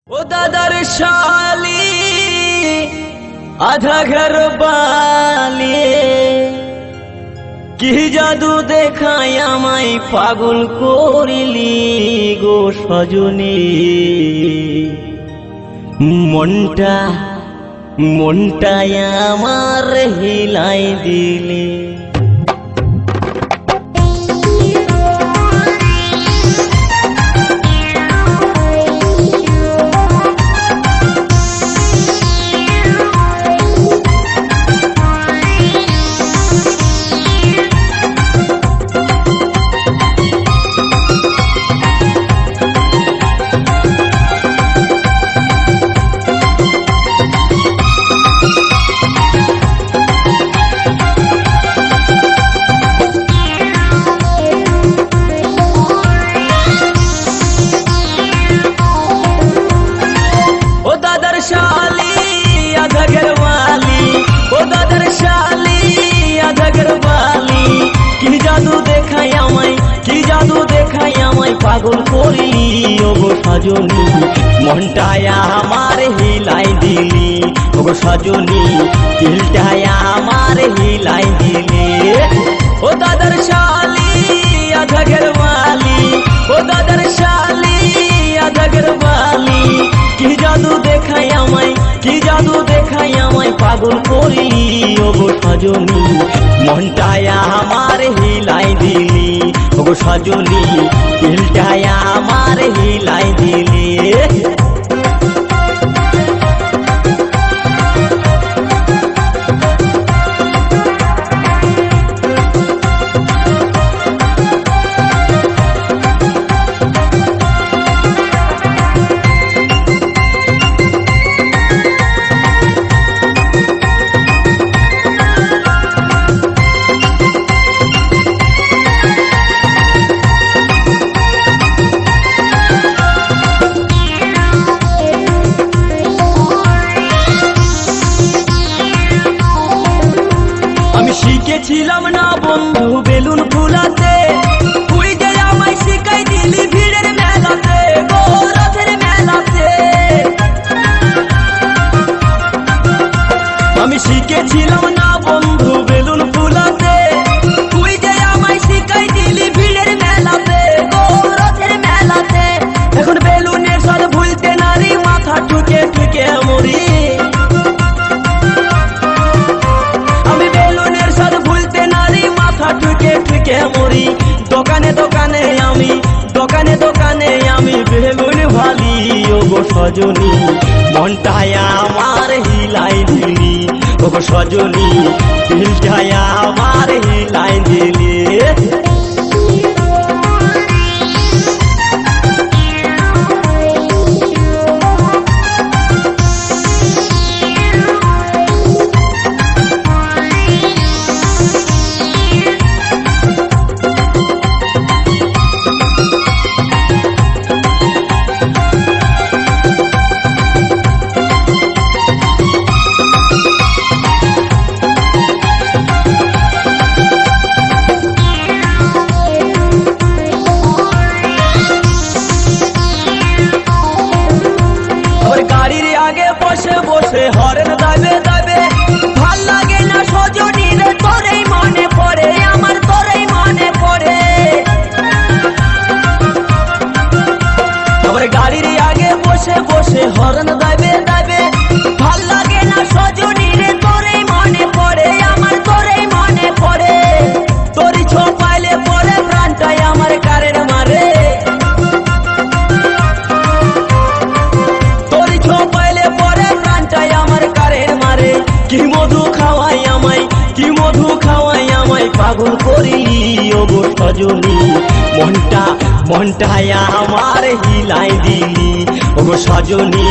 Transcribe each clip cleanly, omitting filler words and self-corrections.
ओ दादर शाली आधा घर बाली কি জাদু দেখায় আমায় পাগল করিলি গো সজনী মনটা আমার হিলাই দিলি পাগল করিলি ওগো সজনী মনটায় আমার হিলাই দিলি ওগো সজনী দিলটায় আমার হিলাই দিলি ও দাদার শালি আধা ঘরওয়ালি ও দাদার শালি আধা ঘরওয়ালি কি জাদু দেখায় আমায় কি জাদু দেখায় আমায় পাগল করিলি ওগো সজনী মনটায় আমার হিলাই দিলি ওগো সজনী দিলটায় আমার হিলাই দিলি শিখেছিলাম না বন্ধু বেলুন ফুলাতে তুই যে আমায় শিখাই দিলি ভিড়ের মেলাতে গো রথের মেলাতে আমি শিখেছিলাম না বন্ধু বেলুন ফুলাতে তুই যে আমায় শিখাই দিলি ভিড়ের মেলাতে গো রথের মেলাতে এখন বেলুনের স্বাদ ভুলতে নারী মাথা ঠুকে ঠুকে মরি মরি দোকানে দোকানে আমি বেগুন ভালি ওগো সজনী মনটায় আমার হিলাই দিলি ওগো সজনী দিলটায় আমার হিলাই দিলি বসে বসে হরেন দাবে দাবে ভাল লাগে না সজনী রে তোরেই মনে পড়ে আমার তোরেই মনে পড়ে আবার গাড়ির আগে বসে বসে হরেন দাবে দাবে ভাল লাগে না সজনী রে তোরেই মনে পড়ে আমার তোরেই মনে পড়ে তোরই ছোপাইলে পড়ে প্রাণটাই আমার কারের মারে কি মধু খাওয়াই আমায় পাগল করিলি ওগো সজনী মনটায় আমার হিলাই দিলি ওগো সজনী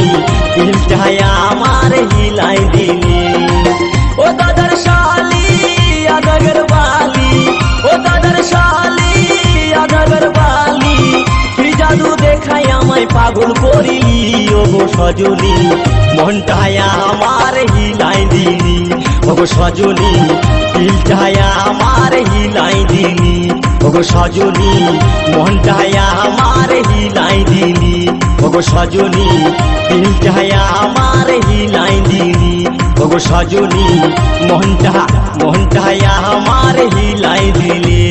দিলটায় আমার হিলাই দিলি ও দাদার শালি আধা ঘরওয়ালি ও দাদার শালি আধা ঘরওয়ালি কি জাদু দেখায় আমায় পাগল করিলি ওগো সজনী মনটায় আমার হিলাই দিলি ওগো সজনী দিলটায় আমার হিলাই দিলি ওগো সজনী মনটায় আমার হিলাই দিলি ওগো সজনী মনটা আমার হিলাই দিলি ওগো সজনী মনটা আমার হিলাই দিলি